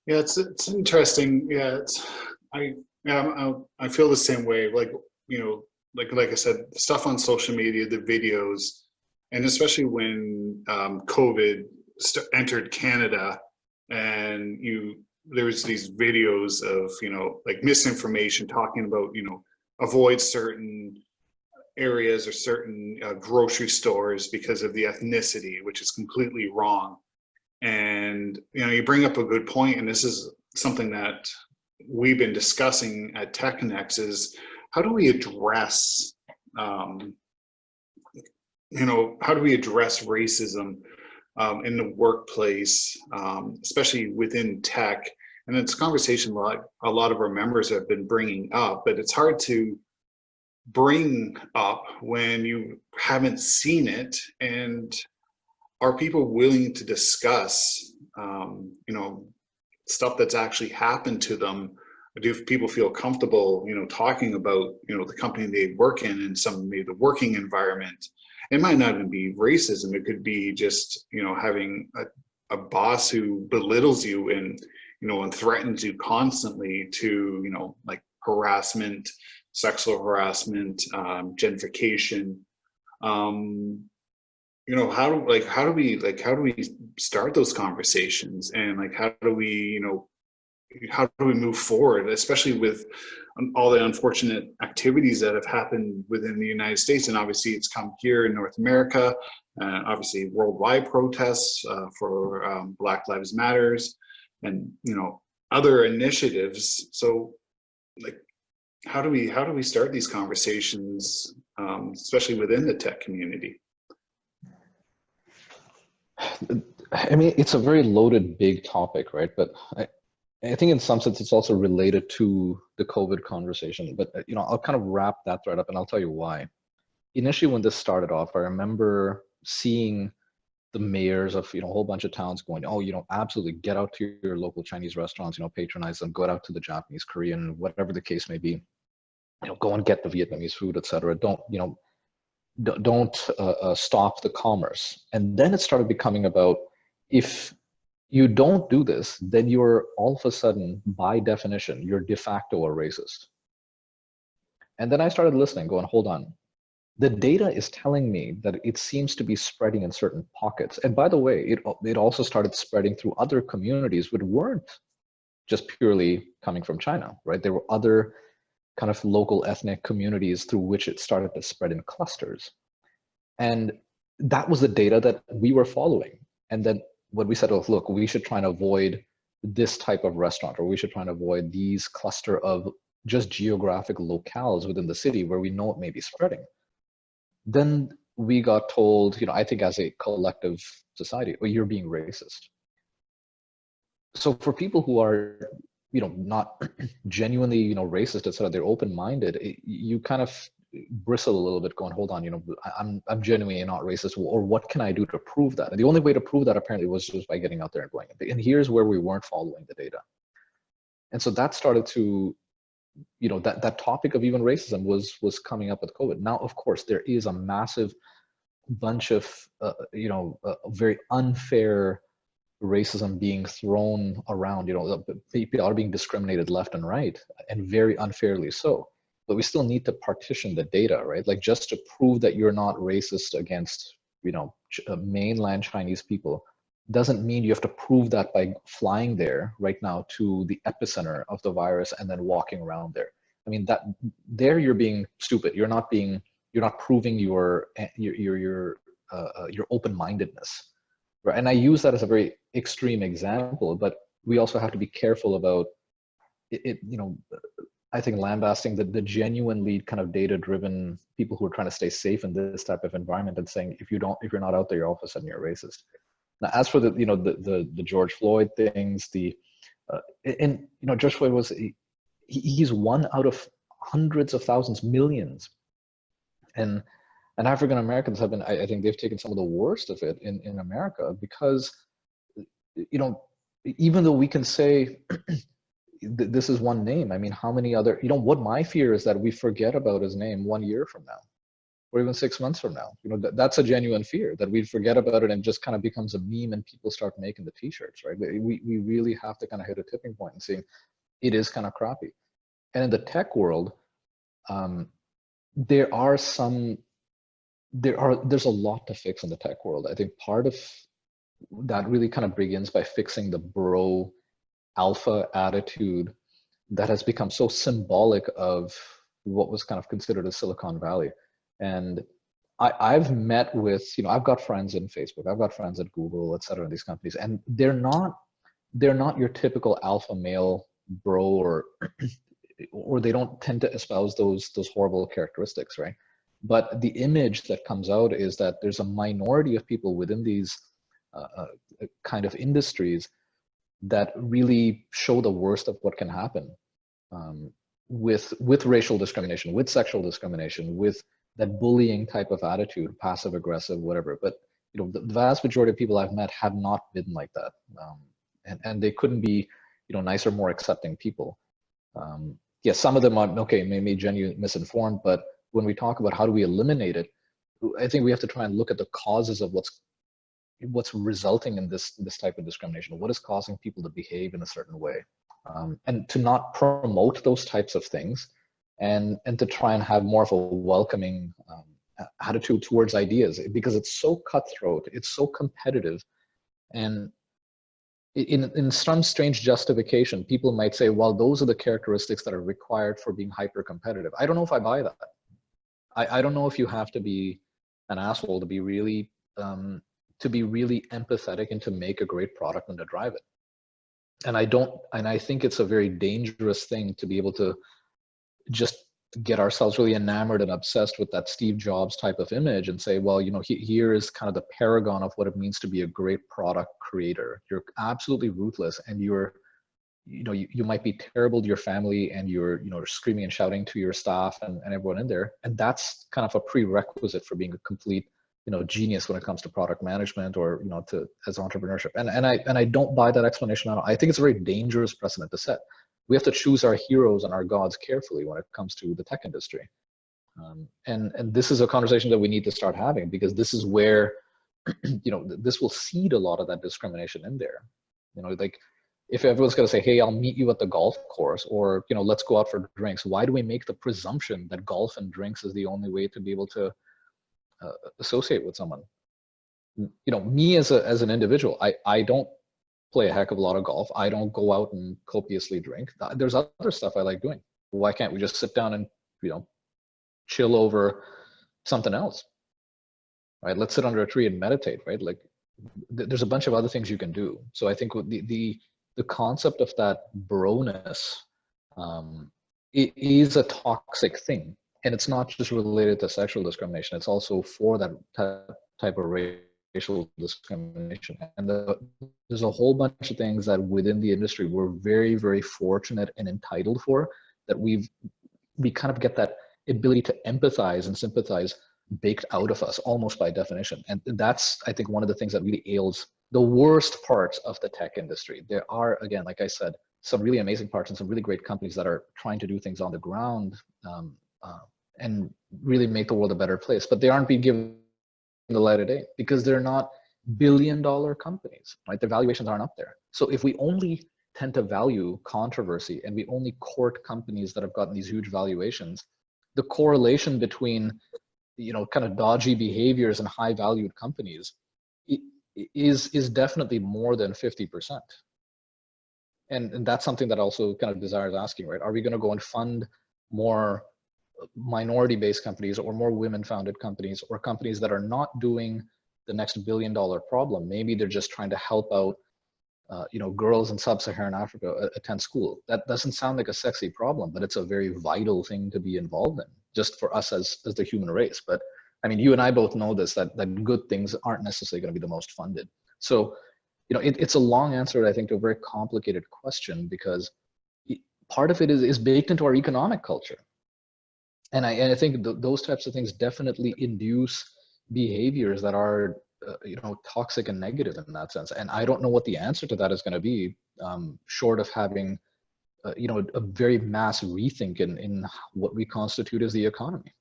Yeah, it's interesting. Yeah, I yeah I feel the same way. Like like I said, the stuff on social media, the videos, and especially when COVID entered Canada, and there was these videos of like misinformation talking about avoid certain areas or certain grocery stores because of the ethnicity, which is completely wrong. And you bring up a good point, and this is something that we've been discussing at TechNex is how do we address, um, how do we address racism in the workplace, especially within tech? And it's a conversation like a lot of our members have been bringing up, but it's hard to bring up when you haven't seen it. And are people willing to discuss, stuff that's actually happened to them? Do people feel comfortable, talking about, the company they work in and some maybe the working environment? It might not even be racism. It could be just, having a boss who belittles you and threatens you constantly to, like harassment, sexual harassment, gentrification. Um, how do we start those conversations, and like how do we move forward, especially with all the unfortunate activities that have happened within the United States? And obviously it's come here in North America, obviously worldwide protests for Black Lives Matters, and other initiatives. So like how do we start these conversations, especially within the tech community? I mean, it's a very loaded, big topic, right? But I think in some sense it's also related to the COVID conversation. But I'll kind of wrap that thread up, and I'll tell you why. Initially, when this started off, I remember seeing the mayors of a whole bunch of towns going, oh, absolutely get out to your local Chinese restaurants, patronize them, go out to the Japanese, Korean, whatever the case may be, go and get the Vietnamese food, etc. Don't stop the commerce. And then it started becoming about, if you don't do this, then you're all of a sudden, by definition, you're de facto a racist. And then I started listening, going, hold on. The data is telling me that it seems to be spreading in certain pockets. And by the way, it also started spreading through other communities which weren't just purely coming from China, right? There were other kind of local ethnic communities through which it started to spread in clusters. And that was the data that we were following. And then when we said, oh, look, we should try and avoid this type of restaurant, or we should try and avoid these cluster of just geographic locales within the city where we know it may be spreading, then we got told, I think as a collective society, oh, you're being racist. So for people who are, not genuinely, racist, etc., they're open-minded, you kind of bristle a little bit, going, hold on, I'm genuinely not racist, or what can I do to prove that? And the only way to prove that apparently was just by getting out there and going. And here's where we weren't following the data. And so that started to, that topic of even racism was coming up with COVID. Now, of course, there is a massive bunch of, very unfair racism being thrown around. People are being discriminated left and right, and very unfairly so. But we still need to partition the data, right? Like, just to prove that you're not racist against, mainland Chinese people doesn't mean you have to prove that by flying there right now to the epicenter of the virus and then walking around there. I mean, that there you're being stupid. You're not proving your open-mindedness, right? And I use that as a very extreme example, but we also have to be careful about it. I think lambasting the genuinely kind of data-driven people who are trying to stay safe in this type of environment, and saying, if you're not out there, you're all of a sudden you're racist. Now, as for the George Floyd things, George Floyd was he's one out of hundreds of thousands, millions, and African Americans have been, I think they've taken some of the worst of it in America, because even though we can say this is one name, I mean, how many other, what my fear is that we forget about his name 1 year from now. or even 6 months from now. That's a genuine fear, that we forget about it and just kind of becomes a meme and people start making the t-shirts, right? We really have to kind of hit a tipping point and see it is kind of crappy. And in the tech world, there are some there's a lot to fix in the tech world. I think part of that really kind of begins by fixing the bro alpha attitude that has become so symbolic of what was kind of considered a Silicon Valley. And I've met with, I've got friends in Facebook, I've got friends at Google, et cetera, these companies, and they're not your typical alpha male bro, or they don't tend to espouse those horrible characteristics, right? But the image that comes out is that there's a minority of people within these kind of industries that really show the worst of what can happen, with racial discrimination, with sexual discrimination, with that bullying type of attitude, passive aggressive, whatever. But the vast majority of people I've met have not been like that, and they couldn't be nicer, more accepting people. Yes, some of them are okay, maybe genuinely misinformed, but when we talk about how do we eliminate it, I think we have to try and look at the causes of what's resulting in this type of discrimination. What is causing people to behave in a certain way, and to not promote those types of things, and to try and have more of a welcoming attitude towards ideas, because it's so cutthroat, it's so competitive, and in some strange justification, people might say, well, those are the characteristics that are required for being hyper competitive. I don't know if I buy that. I don't know if you have to be an asshole to be really empathetic and to make a great product and to drive it. And I think it's a very dangerous thing to be able to just get ourselves really enamored and obsessed with that Steve Jobs type of image and say, well, here is kind of the paragon of what it means to be a great product creator. You're absolutely ruthless, and you might be terrible to your family, and you're screaming and shouting to your staff and everyone in there. And that's kind of a prerequisite for being a complete genius when it comes to product management, or as entrepreneurship. And I don't buy that explanation at all. I think it's a very dangerous precedent to set. We have to choose our heroes and our gods carefully when it comes to the tech industry. And this is a conversation that we need to start having, because this is where this will seed a lot of that discrimination in there. Like, if everyone's going to say, hey, I'll meet you at the golf course, or let's go out for drinks, why do we make the presumption that golf and drinks is the only way to be able to associate with someone? Me as an individual, I don't play a heck of a lot of golf. I don't go out and copiously drink. There's other stuff I like doing. Why can't we just sit down and chill over something else, right? Let's sit under a tree and meditate, right? Like, there's a bunch of other things you can do. So I think the concept of that broness, it is a toxic thing, and it's not just related to sexual discrimination. It's also for that type of racial discrimination. And there's a whole bunch of things that within the industry we're very, very fortunate and entitled for, that we kind of get that ability to empathize and sympathize baked out of us almost by definition. And that's, I think, one of the things that really ails the worst parts of the tech industry. There are, again, like I said, some really amazing parts and some really great companies that are trying to do things on the ground, and really make the world a better place, but they aren't being given the light of day because they're not billion-dollar companies, right? Their valuations aren't up there. So if we only tend to value controversy and we only court companies that have gotten these huge valuations, the correlation between kind of dodgy behaviors and high valued companies is definitely more than 50%. And that's something that also kind of desires asking, right? Are we going to go and fund more minority-based companies, or more women-founded companies, or companies that are not doing the next billion-dollar problem? Maybe they're just trying to help out girls in sub-Saharan Africa attend school. That doesn't sound like a sexy problem, but it's a very vital thing to be involved in, just for us as the human race. But I mean, you and I both know this, that good things aren't necessarily going to be the most funded. So, it's a long answer, I think, to a very complicated question, because part of it is baked into our economic culture. And I think those types of things definitely induce behaviors that are toxic and negative in that sense. And I don't know what the answer to that is going to be, short of having a very mass rethink in what we constitute as the economy.